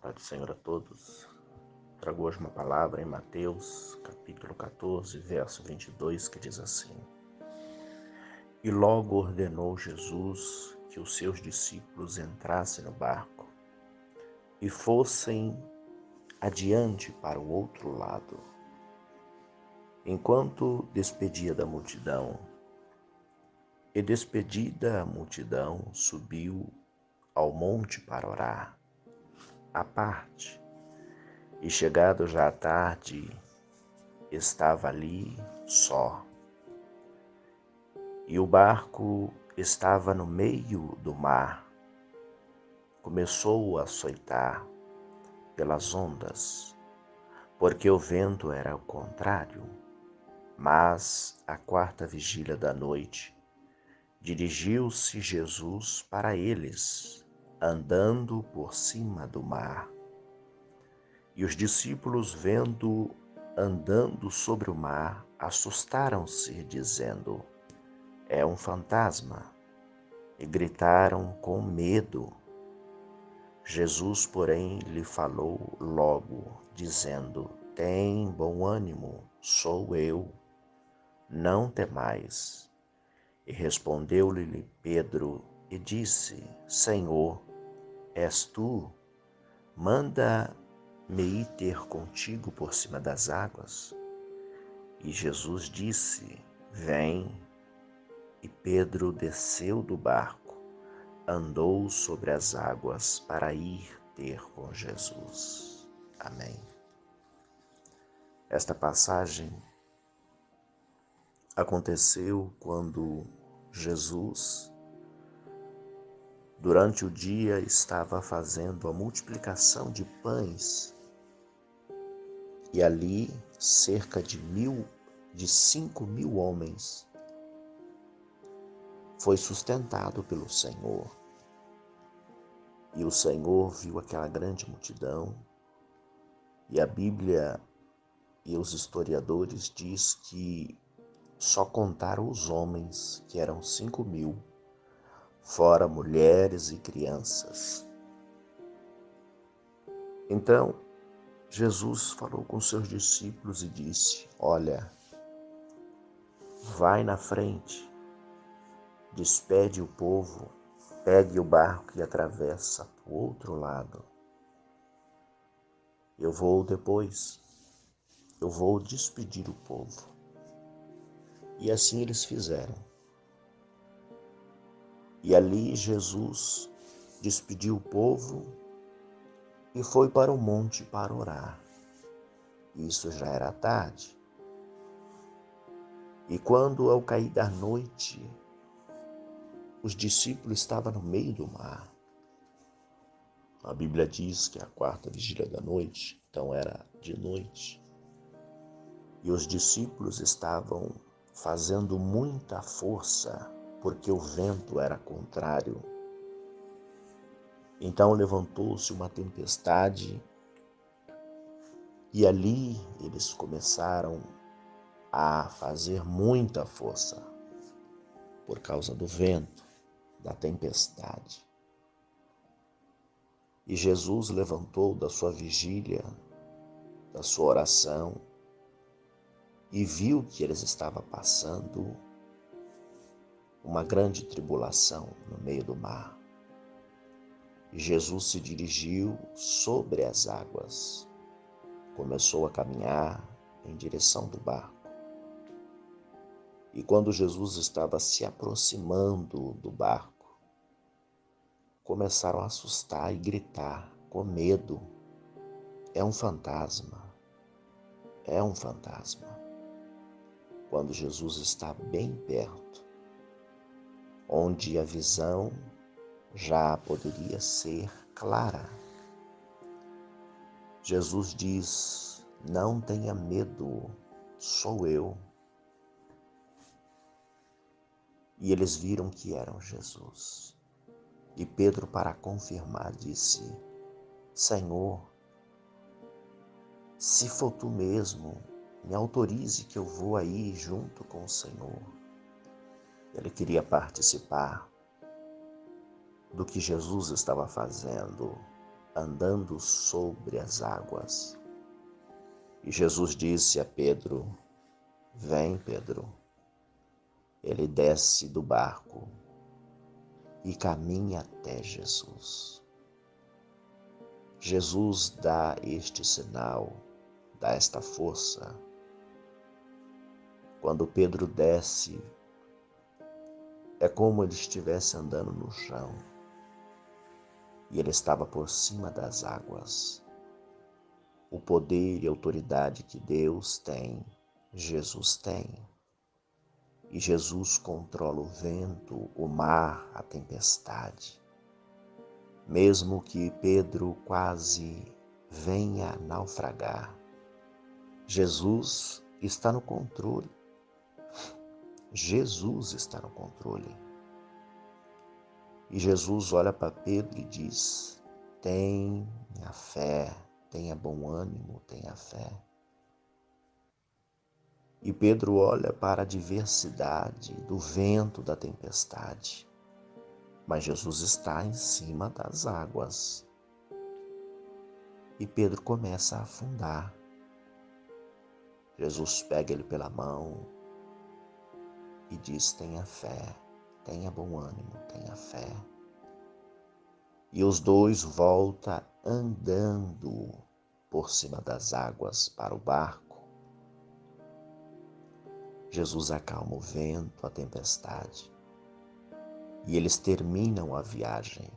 Paz do Senhor a todos. Trago hoje uma palavra em Mateus, capítulo 14, verso 22, que diz assim: E logo ordenou Jesus que os seus discípulos entrassem no barco e fossem adiante para o outro lado, enquanto despedia da multidão. E despedida a multidão, subiu ao monte para orar, à parte. E chegado já à tarde, estava ali só. E o barco estava no meio do mar. Começou a açoitar pelas ondas, porque o vento era o contrário. Mas, à quarta vigília da noite, dirigiu-se Jesus para eles, andando por cima do mar. E os discípulos, vendo andando sobre o mar, assustaram-se, dizendo: É um fantasma, e gritaram com medo. Jesus, porém, lhe falou logo, dizendo: Tem bom ânimo, sou eu, não temais. E respondeu-lhe Pedro e disse: Senhor, és tu? Manda-me ir ter contigo por cima das águas. E Jesus disse: Vem. E Pedro desceu do barco, andou sobre as águas para ir ter com Jesus. Amém. Esta passagem aconteceu quando Jesus, durante o dia, estava fazendo a multiplicação de pães e ali cerca de 5.000 homens foi sustentado pelo Senhor. E o Senhor viu aquela grande multidão, e a Bíblia e os historiadores diz que só contaram os homens, que eram 5.000, fora mulheres e crianças. Então, Jesus falou com seus discípulos e disse: Olha, vai na frente, despede o povo, pegue o barco e atravessa para o outro lado. Eu vou despedir o povo. E assim eles fizeram. E ali Jesus despediu o povo e foi para o monte para orar. Isso já era tarde. E quando, ao cair da noite, os discípulos estavam no meio do mar. A Bíblia diz que é a quarta vigília da noite, então era de noite. E os discípulos estavam fazendo muita força, porque o vento era contrário. Então levantou-se uma tempestade e ali eles começaram a fazer muita força por causa do vento, da tempestade. E Jesus levantou da sua vigília, da sua oração, e viu que eles estavam passando uma grande tribulação no meio do mar. E Jesus se dirigiu sobre as águas, começou a caminhar em direção do barco. E quando Jesus estava se aproximando do barco, começaram a assustar e gritar com medo: É um fantasma, é um fantasma. Quando Jesus está bem perto, onde a visão já poderia ser clara, Jesus diz: Não tenha medo, sou eu. E eles viram que eram Jesus. E Pedro, para confirmar, disse: Senhor, se for tu mesmo, me autorize que eu vou aí junto com o Senhor. Ele queria participar do que Jesus estava fazendo. andando sobre as águas. E Jesus disse a Pedro: Vem, Pedro. Ele desce do barco e caminha até Jesus. Jesus dá este sinal, dá esta força. Quando Pedro desce, é como ele estivesse andando no chão e ele estava por cima das águas. O poder e autoridade que Deus tem, Jesus tem. E Jesus controla o vento, o mar, a tempestade. Mesmo que Pedro quase venha naufragar, Jesus está no controle. Jesus está no controle. E Jesus olha para Pedro e diz: tenha fé, tenha bom ânimo, tenha fé. E Pedro olha para a adversidade do vento, da tempestade. Mas Jesus está em cima das águas. E Pedro começa a afundar. Jesus pega ele pela mão e diz: tenha fé, tenha bom ânimo, tenha fé. E os dois voltam andando por cima das águas para o barco. Jesus acalma o vento, a tempestade. E eles terminam a viagem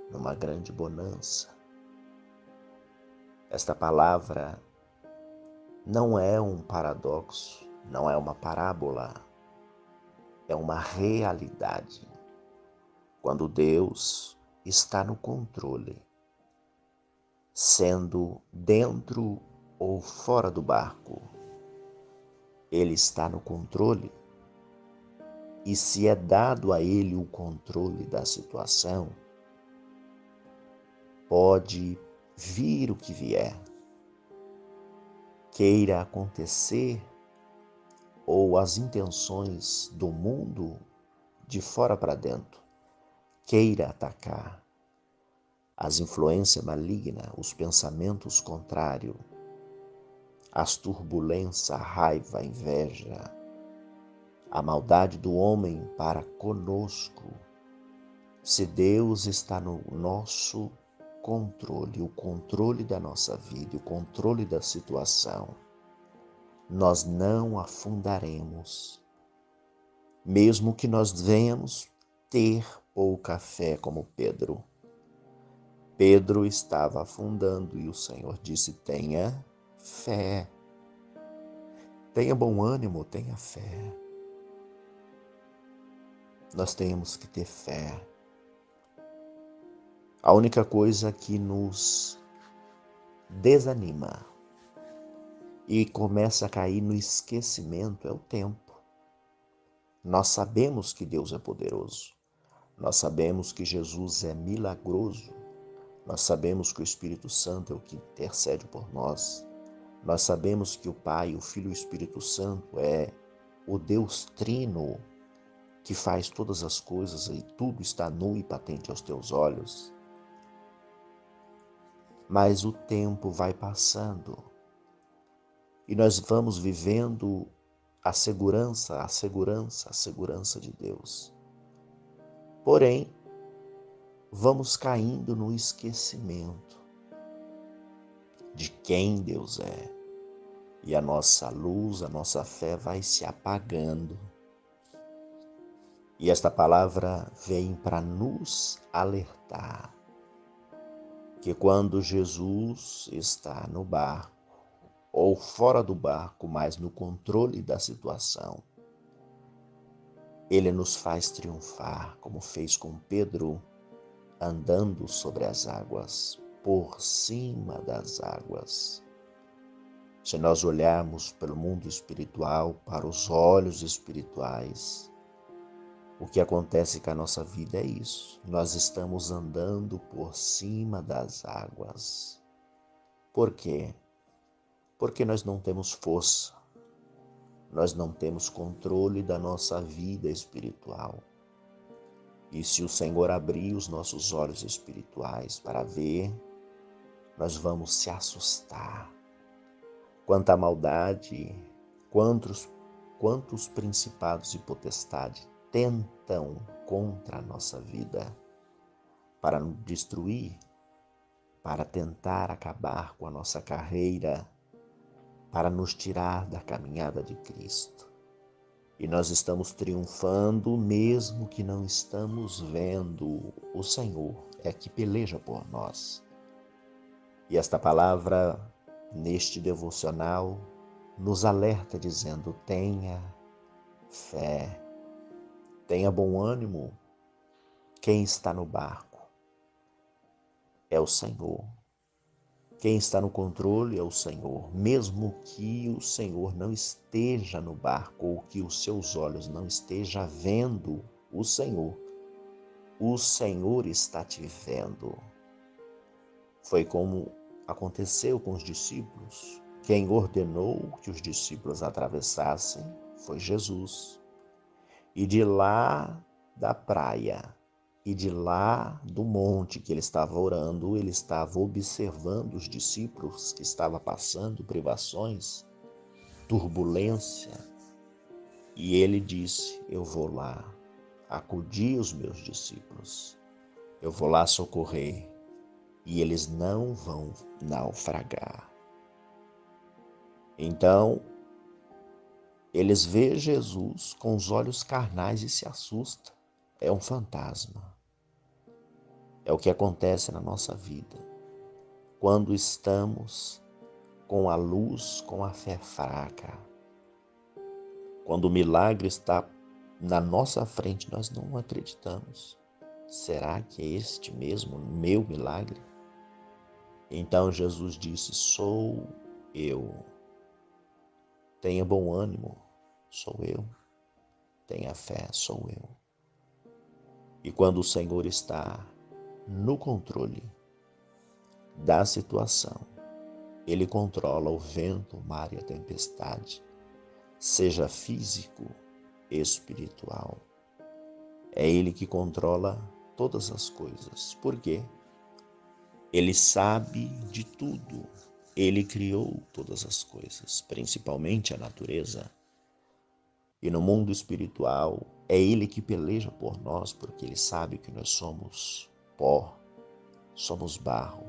numa grande bonança. Esta palavra não é um paradoxo, não é uma parábola, é uma realidade. Quando Deus está no controle, sendo dentro ou fora do barco, Ele está no controle. E se é dado a Ele o controle da situação, pode vir o que vier, queira acontecer, ou as intenções do mundo de fora para dentro queira atacar, as influências malignas, os pensamentos contrários, as turbulências, a raiva, a inveja, a maldade do homem para conosco. Se Deus está no nosso controle, o controle da nossa vida, o controle da situação, nós não afundaremos. Mesmo que nós venhamos ter pouca fé como Pedro. Pedro estava afundando e o Senhor disse: tenha fé, tenha bom ânimo, tenha fé. Nós temos que ter fé. A única coisa que nos desanima e começa a cair no esquecimento é o tempo. Nós sabemos que Deus é poderoso. Nós sabemos que Jesus é milagroso. Nós sabemos que o Espírito Santo é o que intercede por nós. Nós sabemos que o Pai, o Filho e o Espírito Santo é o Deus Trino que faz todas as coisas e tudo está nu e patente aos teus olhos. Mas o tempo vai passando e nós vamos vivendo a segurança de Deus. Porém, vamos caindo no esquecimento de quem Deus é. E a nossa luz, a nossa fé vai se apagando. E esta palavra vem para nos alertar que quando Jesus está no barco, ou fora do barco, mas no controle da situação, Ele nos faz triunfar, como fez com Pedro, andando sobre as águas, por cima das águas. Se nós olharmos pelo mundo espiritual, para os olhos espirituais, o que acontece com a nossa vida é isso. Nós estamos andando por cima das águas. Por quê? Porque nós não temos força. Nós não temos controle da nossa vida espiritual. E se o Senhor abrir os nossos olhos espirituais para ver nós vamos se assustar. Quanta maldade, quantos principados e potestades tentam contra a nossa vida para nos destruir, para tentar acabar com a nossa carreira, para nos tirar da caminhada de Cristo. E nós estamos triunfando mesmo que não estamos vendo. O Senhor é que peleja por nós. E esta palavra, neste devocional, nos alerta dizendo: tenha fé, tenha bom ânimo. Quem está no barco é o Senhor. Quem está no controle é o Senhor. Mesmo que o Senhor não esteja no barco ou que os seus olhos não estejam vendo o Senhor está te vendo. Foi como aconteceu com os discípulos. Quem ordenou que os discípulos atravessassem foi Jesus. E de lá da praia, e de lá do monte que ele estava orando, ele estava observando os discípulos que estavam passando privações, turbulência. E ele disse: eu vou lá acudir os meus discípulos, eu vou lá socorrer, e eles não vão naufragar. Então, eles veem Jesus com os olhos carnais e se assustam. É um fantasma. É o que acontece na nossa vida. Quando estamos com a luz, com a fé fraca. Quando o milagre está na nossa frente, nós não acreditamos. Será que é este mesmo meu milagre? Então Jesus disse: sou eu. Tenha bom ânimo, sou eu. Tenha fé, sou eu. E quando o Senhor está no controle da situação, Ele controla o vento, o mar e a tempestade, seja físico, espiritual. É Ele que controla todas as coisas. Por quê? Ele sabe de tudo. Ele criou todas as coisas, principalmente a natureza. E no mundo espiritual, é Ele que peleja por nós, porque Ele sabe que nós somos pó, somos barro.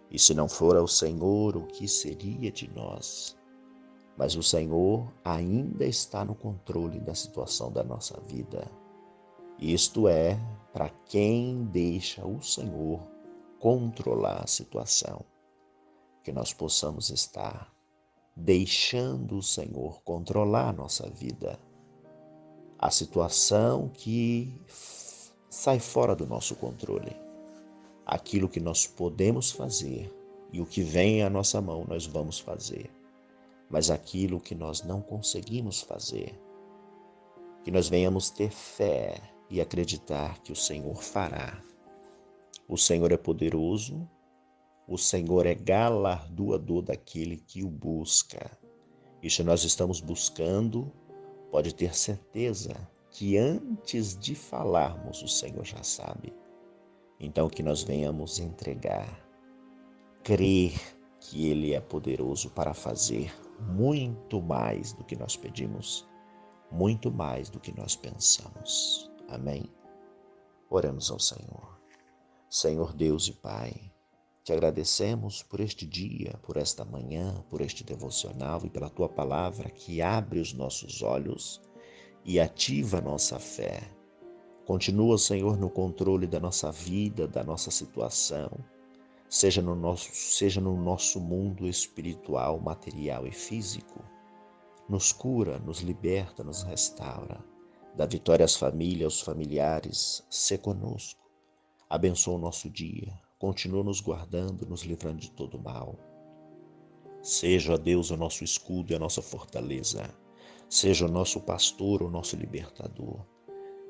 E se não for ao Senhor, o que seria de nós? Mas o Senhor ainda está no controle da situação da nossa vida. Isto é, para quem deixa o Senhor controlar a situação, que nós possamos estar deixando o Senhor controlar a nossa vida. A situação que sai fora do nosso controle. Aquilo que nós podemos fazer e o que vem à nossa mão nós vamos fazer. Mas aquilo que nós não conseguimos fazer, que nós venhamos ter fé e acreditar que o Senhor fará. O Senhor é poderoso, o Senhor é galardoador daquele que o busca. E se nós estamos buscando, pode ter certeza que antes de falarmos, o Senhor já sabe. Então que nós venhamos entregar, crer que Ele é poderoso para fazer muito mais do que nós pedimos, muito mais do que nós pensamos. Amém? Oremos ao Senhor. Senhor Deus e Pai, te agradecemos por este dia, por esta manhã, por este devocional e pela Tua palavra que abre os nossos olhos e ativa a nossa fé. Continua, Senhor, no controle da nossa vida, da nossa situação, seja no nosso mundo espiritual, material e físico. Nos cura, nos liberta, nos restaura. Dá vitória às famílias, aos familiares. Sê conosco. Abençoa o nosso dia. Continua nos guardando, nos livrando de todo mal. Seja, ó Deus, o nosso escudo e a nossa fortaleza. Seja o nosso pastor, o nosso libertador.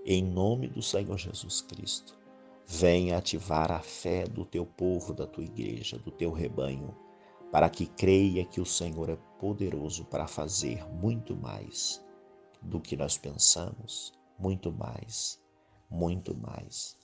Em nome do Senhor Jesus Cristo, venha ativar a fé do teu povo, da tua igreja, do teu rebanho, para que creia que o Senhor é poderoso para fazer muito mais do que nós pensamos, muito mais, muito mais.